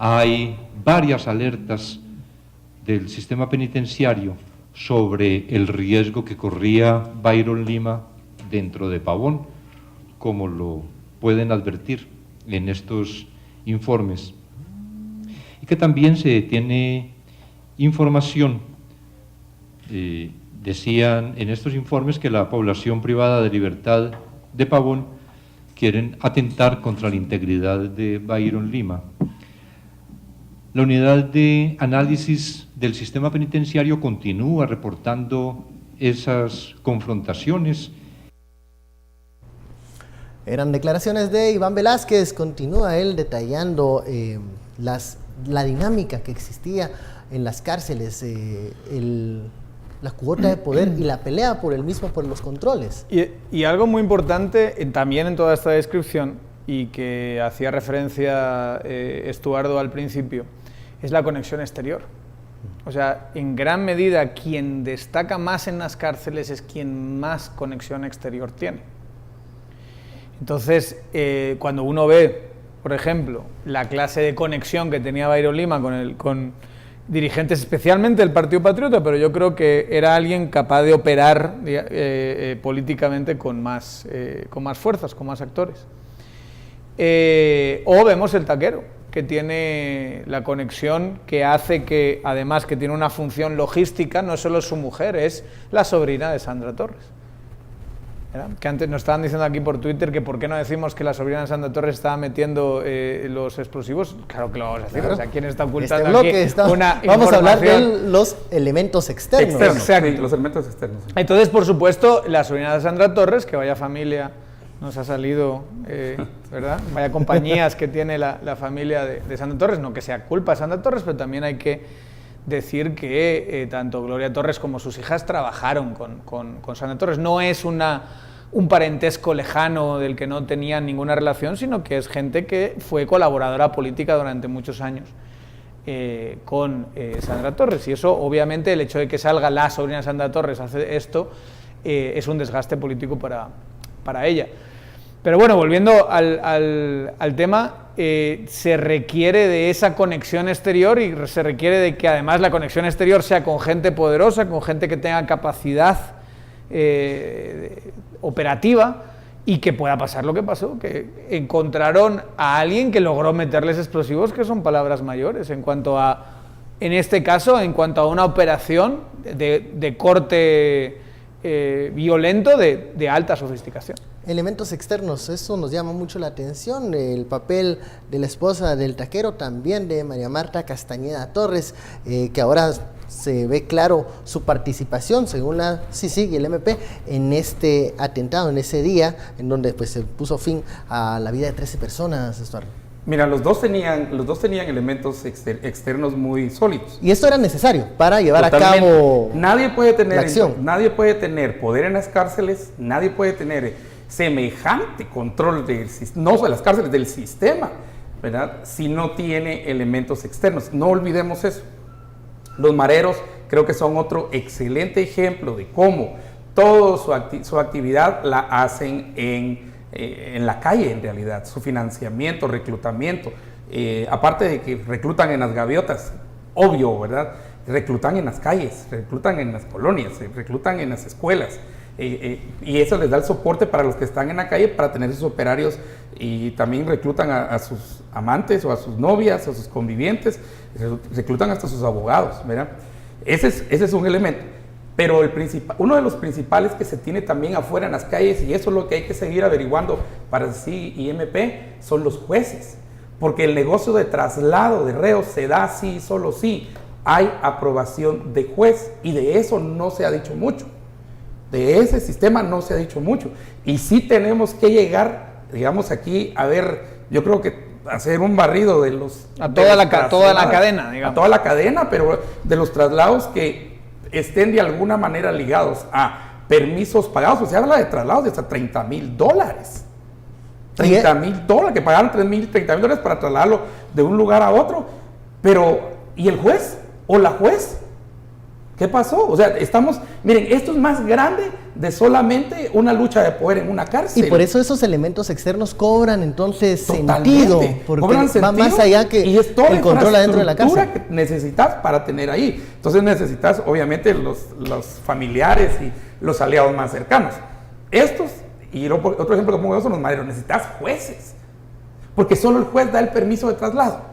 hay varias alertas del sistema penitenciario sobre el riesgo que corría Byron Lima dentro de Pavón, como lo pueden advertir en estos informes, y que también se tiene información. Decían en estos informes que la población privada de libertad de Pavón quieren atentar contra la integridad de Byron Lima. La unidad de análisis del sistema penitenciario continúa reportando esas confrontaciones. Eran declaraciones de Iván Velázquez. Continúa él detallando la dinámica que existía en las cárceles, la cuota de poder y la pelea por los controles. Y algo muy importante también en toda esta descripción, y que hacía referencia Estuardo al principio, es la conexión exterior. O sea, en gran medida quien destaca más en las cárceles es quien más conexión exterior tiene. Entonces, cuando uno ve, por ejemplo, la clase de conexión que tenía Byron Lima con dirigentes especialmente del Partido Patriota, pero yo creo que era alguien capaz de operar políticamente con más fuerzas, con más actores. O vemos el taquero, que tiene la conexión que hace que, además que tiene una función logística, no solo su mujer, es la sobrina de Sandra Torres. ¿Verdad? Que antes nos estaban diciendo aquí por Twitter que por qué no decimos que la sobrina de Sandra Torres estaba metiendo los explosivos. Claro que lo vamos a decir. Claro. O sea, ¿quién está ocultando aquí una vamos a hablar de los elementos externos. Exacto. Sí, los elementos externos. Sí. Entonces, por supuesto, la sobrina de Sandra Torres, que vaya familia nos ha salido, ¿verdad? Vaya compañías que tiene la familia de Sandra Torres, no que sea culpa de Sandra Torres, pero también hay que decir que tanto Gloria Torres como sus hijas trabajaron con Sandra Torres. No es un parentesco lejano del que no tenían ninguna relación, sino que es gente que fue colaboradora política durante muchos años con Sandra Torres. Y eso, obviamente, el hecho de que salga la sobrina de Sandra Torres a hacer esto es un desgaste político para ella. Pero bueno, volviendo al tema, se requiere de esa conexión exterior y se requiere de que además la conexión exterior sea con gente poderosa, con gente que tenga capacidad operativa y que pueda pasar lo que pasó, que encontraron a alguien que logró meterles explosivos, que son palabras mayores, en este caso, en cuanto a una operación de corte violento de alta sofisticación. Elementos externos, eso nos llama mucho la atención, el papel de la esposa del taquero, también de María Marta Castañeda Torres, que ahora se ve claro su participación, según la CICIG y el MP, en este atentado, en ese día, en donde pues se puso fin a la vida de 13 personas, Estuardo. Mira, los dos tenían elementos externos muy sólidos. Y esto era necesario para llevar Totalmente. A cabo nadie puede tener la acción. Nadie puede tener poder en las cárceles, nadie puede tener semejante control no de las cárceles, del sistema, ¿verdad? Si no tiene elementos externos. No olvidemos eso. Los mareros creo que son otro excelente ejemplo de cómo toda su actividad la hacen en la calle, en realidad, su financiamiento, reclutamiento, aparte de que reclutan en las gaviotas, obvio, ¿verdad? Reclutan en las calles, reclutan en las colonias, reclutan en las escuelas, y eso les da el soporte para los que están en la calle para tener sus operarios, y también reclutan a sus amantes o a sus novias, a sus convivientes, reclutan hasta sus abogados, ¿verdad? Ese es un elemento. Pero uno de los principales que se tiene también afuera en las calles, y eso es lo que hay que seguir averiguando para CICIG y MP, son los jueces. Porque el negocio de traslado de reos se da sí, solo sí hay aprobación de juez, y de eso no se ha dicho mucho. De ese sistema no se ha dicho mucho. Y sí tenemos que llegar, digamos aquí, a ver, yo creo que hacer un barrido de los... toda la cadena, digamos. A toda la cadena, pero de los traslados que estén de alguna manera ligados a permisos pagados, pues se habla de traslados de hasta $30,000. $30,000, que pagaron $30,000 para trasladarlo de un lugar a otro. Pero, ¿y el juez? ¿O la juez? ¿Qué pasó? O sea, miren, esto es más grande de solamente una lucha de poder en una cárcel. Y por eso esos elementos externos cobran entonces Totalmente. sentido, porque Cobran va sentido, más allá que y es toda el control adentro de la cárcel. que necesitas para tener ahí. Entonces necesitas, obviamente, los familiares y los aliados más cercanos. Estos, y otro ejemplo que pongo yo son los maderos, necesitas jueces, porque solo el juez da el permiso de traslado.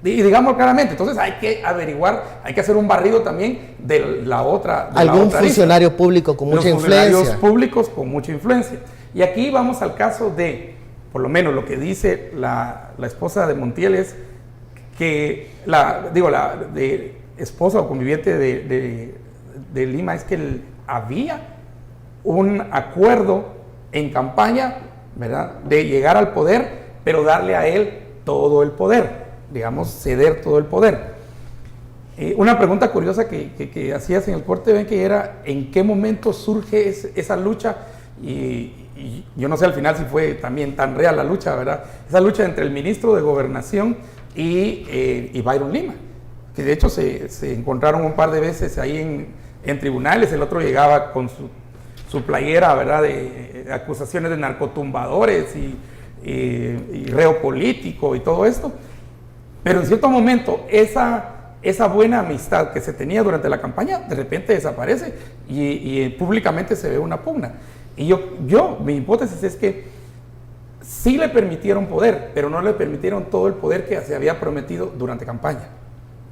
Y digamos claramente, entonces hay que averiguar, hay que hacer un barrido también de la otra. Algún funcionario público con mucha influencia. Funcionarios públicos con mucha influencia. Y aquí vamos al caso de, por lo menos lo que dice la esposa de Montiel es que, la de esposa o conviviente de Lima, es que había un acuerdo en campaña, ¿verdad?, de llegar al poder, pero darle a él todo el poder. Digamos, ceder todo el poder. Una pregunta curiosa que hacías en el corte, ven, que era ¿en qué momento surge esa lucha? Y yo no sé al final si fue también tan real la lucha, ¿verdad? Esa lucha entre el ministro de Gobernación y Byron Lima, que de hecho se encontraron un par de veces ahí en tribunales. El otro llegaba con su playera, ¿verdad?, de acusaciones de narcotumbadores y reo político y todo esto. Pero en cierto momento, esa buena amistad que se tenía durante la campaña, de repente desaparece y públicamente se ve una pugna. Y mi hipótesis es que sí le permitieron poder, pero no le permitieron todo el poder que se había prometido durante campaña.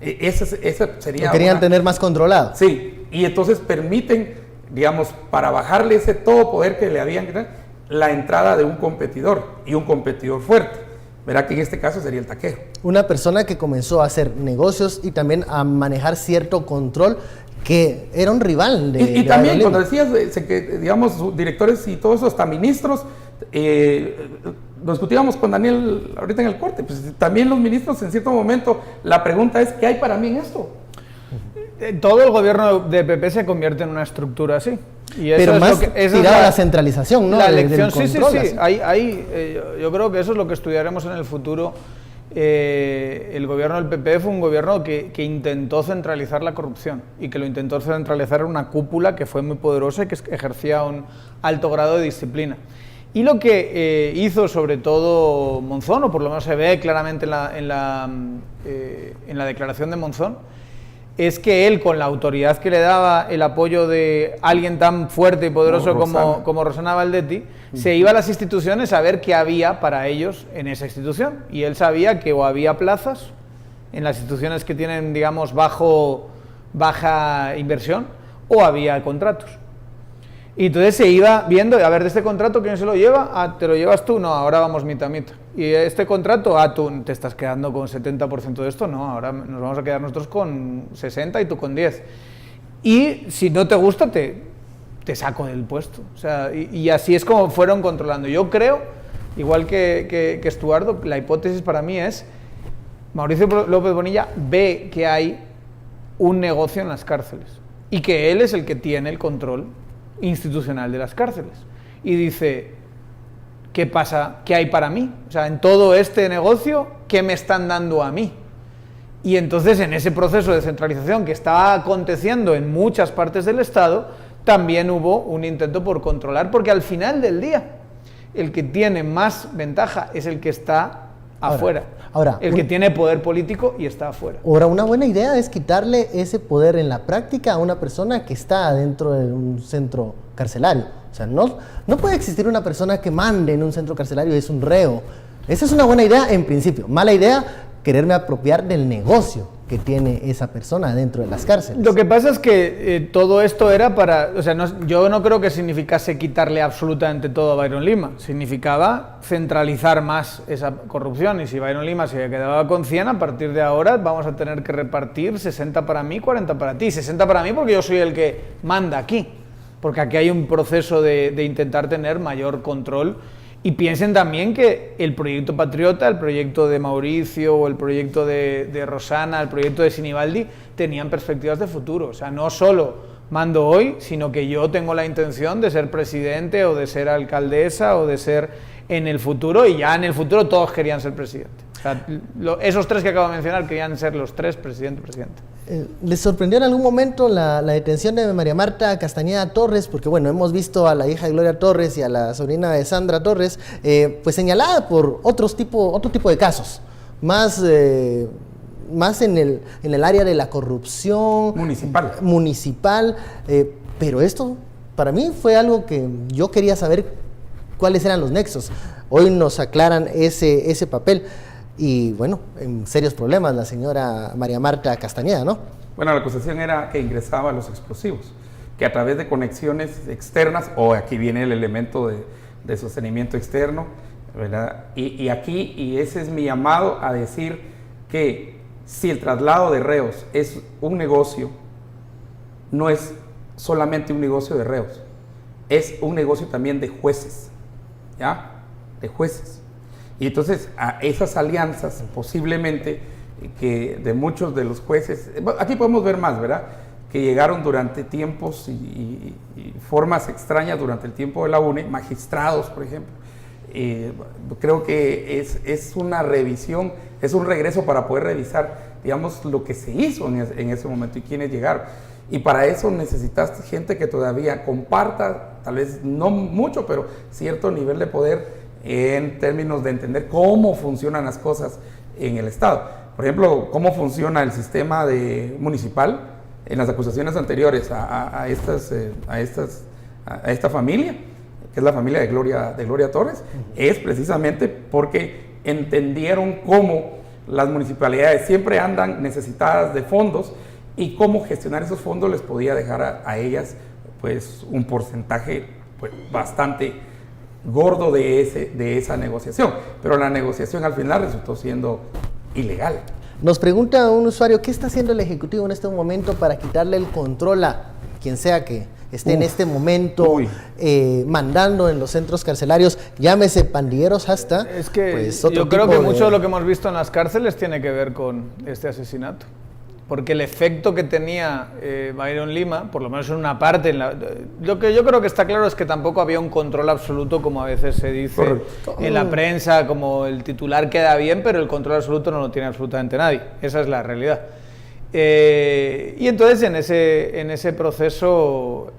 Esa sería... Querían tener más controlado. Sí, y entonces permiten, digamos, para bajarle ese todo poder que le habían creado, la entrada de un competidor, y un competidor fuerte. Verá que en este caso sería el taquero. Una persona que comenzó a hacer negocios y también a manejar cierto control, que era un rival de... Y también cuando decías que, digamos, directores y todo eso, hasta ministros, lo discutíamos con Daniel ahorita en el corte, pues también los ministros en cierto momento, la pregunta es, ¿qué hay para mí en esto? Todo el gobierno de PP se convierte en una estructura así. Y eso pero es más lo que, tirado a la centralización, ¿no? La elección, sí. Así. Yo creo que eso es lo que estudiaremos en el futuro. El gobierno del PP fue un gobierno que intentó centralizar la corrupción, y que lo intentó centralizar en una cúpula que fue muy poderosa y que ejercía un alto grado de disciplina. Y lo que hizo sobre todo Monzón, o por lo menos se ve claramente en la declaración de Monzón, es que él, con la autoridad que le daba el apoyo de alguien tan fuerte y poderoso como Rosana Valdetti, se iba a las instituciones a ver qué había para ellos en esa institución. Y él sabía que o había plazas en las instituciones que tienen, digamos, baja inversión, o había contratos. Y entonces se iba viendo, a ver, de este contrato, ¿quién se lo lleva? Ah, ¿te lo llevas tú? No, ahora vamos mitad a mitad. Y este contrato, tú te estás quedando con 70% de esto, no, ahora nos vamos a quedar nosotros con 60 y tú con 10. Y si no te gusta, te saco del puesto. O sea, y así es como fueron controlando. Yo creo, igual que Estuardo, la hipótesis para mí es, Mauricio López Bonilla ve que hay un negocio en las cárceles y que él es el que tiene el control institucional de las cárceles, y dice, ¿qué pasa? ¿Qué hay para mí? O sea, en todo este negocio, ¿qué me están dando a mí? Y entonces, en ese proceso de centralización que estaba aconteciendo en muchas partes del Estado, también hubo un intento por controlar, porque al final del día, el que tiene más ventaja es el que está afuera. Ahora, el que tiene poder político y está afuera. Ahora, una buena idea es quitarle ese poder en la práctica a una persona que está dentro de un centro carcelario. O sea, no puede existir una persona que mande en un centro carcelario y es un reo. Esa es una buena idea en principio. Mala idea, quererme apropiar del negocio que tiene esa persona dentro de las cárceles. Lo que pasa es que todo esto era para... O sea, yo no creo que significase quitarle absolutamente todo a Byron Lima. Significaba centralizar más esa corrupción. Y si Byron Lima se quedaba con 100, a partir de ahora vamos a tener que repartir 60 para mí, 40 para ti. 60 para mí porque yo soy el que manda aquí. Porque aquí hay un proceso de intentar tener mayor control. Y piensen también que el proyecto Patriota, el proyecto de Mauricio, o el proyecto de Rosana, el proyecto de Sinibaldi, tenían perspectivas de futuro. O sea, no solo mando hoy, sino que yo tengo la intención de ser presidente, o de ser alcaldesa, o de ser en el futuro, y ya en el futuro todos querían ser presidente. O sea, esos tres que acabo de mencionar querían ser los tres presidente. ¿Les sorprendió en algún momento la detención de María Marta Castañeda Torres? Porque bueno, hemos visto a la hija de Gloria Torres y a la sobrina de Sandra Torres, pues señalada por otro tipo de casos, más en el área de la corrupción municipal, pero esto para mí fue algo que yo quería saber cuáles eran los nexos. Hoy nos aclaran ese papel. Y bueno, en serios problemas la señora María Marta Castañeda, ¿no? Bueno, la acusación era que ingresaba los explosivos, que a través de conexiones externas, o aquí viene el elemento de sostenimiento externo, ¿verdad? Y aquí, y ese es mi llamado a decir que si el traslado de reos es un negocio, no es solamente un negocio de reos, es un negocio también de jueces, ¿ya? De jueces. Y entonces a esas alianzas posiblemente que de muchos de los jueces, aquí podemos ver más, ¿verdad? Que llegaron durante tiempos y formas extrañas durante el tiempo de la UNE, magistrados, por ejemplo. Creo que es una revisión, es un regreso para poder revisar, digamos, lo que se hizo en ese momento y quiénes llegaron. Y para eso necesitaste gente que todavía comparta, tal vez no mucho, pero cierto nivel de poder en términos de entender cómo funcionan las cosas en el Estado. Por ejemplo, cómo funciona el sistema municipal. En las acusaciones anteriores a esta familia, que es la familia de Gloria Torres, es precisamente porque entendieron cómo las municipalidades siempre andan necesitadas de fondos y cómo gestionar esos fondos les podía dejar a ellas pues un porcentaje pues, bastante gordo de esa negociación, pero la negociación al final resultó siendo ilegal. Nos pregunta un usuario, ¿qué está haciendo el Ejecutivo en este momento para quitarle el control a quien sea que esté en este momento mandando en los centros carcelarios, llámese pandilleros hasta... Es que pues, yo creo que mucho de lo que hemos visto en las cárceles tiene que ver con este asesinato. Porque el efecto que tenía Byron Lima, por lo menos en una parte, lo que yo creo que está claro es que tampoco había un control absoluto, como a veces se dice en la prensa, como el titular queda bien, pero el control absoluto no lo tiene absolutamente nadie. Esa es la realidad. Y entonces en ese proceso,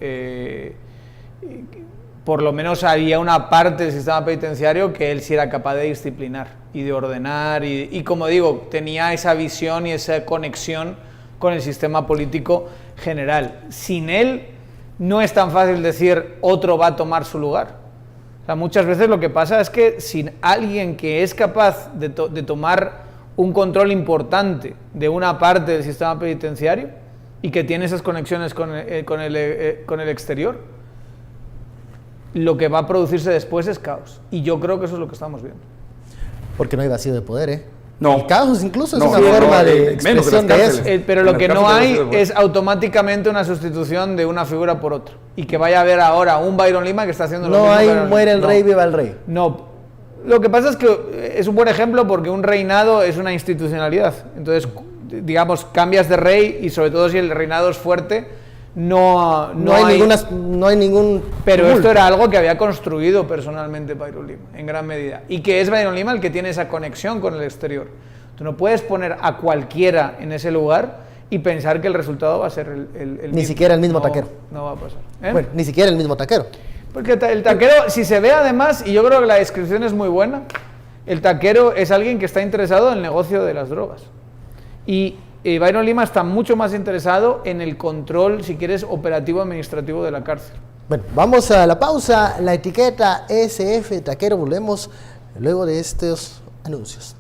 por lo menos había una parte del sistema penitenciario que él sí era capaz de disciplinar y de ordenar y como digo, tenía esa visión y esa conexión con el sistema político general. Sin él no es tan fácil decir otro va a tomar su lugar. O sea, muchas veces lo que pasa es que sin alguien que es capaz de tomar un control importante de una parte del sistema penitenciario y que tiene esas conexiones con el exterior, lo que va a producirse después es caos. Y yo creo que eso es lo que estamos viendo. Porque no hay vacío de poder, ¿eh? No. El caos incluso es una forma de expresión de eso. Pero lo que no hay es automáticamente una sustitución de una figura por otra. Y que vaya a haber ahora un Byron Lima que está haciendo lo mismo. No hay muere el rey, viva el rey. No. Lo que pasa es que es un buen ejemplo porque un reinado es una institucionalidad. Entonces, digamos, cambias de rey y sobre todo si el reinado es fuerte, no hay ningún... Pero esto era algo que había construido personalmente Byron Lima, en gran medida. Y que es Byron Lima el que tiene esa conexión con el exterior. Tú no puedes poner a cualquiera en ese lugar y pensar que el resultado va a ser el mismo. Ni siquiera el mismo taquero. No va a pasar. Bueno, ni siquiera el mismo taquero. Porque el taquero, si se ve además, y yo creo que la descripción es muy buena, el taquero es alguien que está interesado en el negocio de las drogas. Y Byron Lima está mucho más interesado en el control, si quieres, operativo administrativo de la cárcel. Bueno, vamos a la pausa. La etiqueta SF Taquero. Volvemos luego de estos anuncios.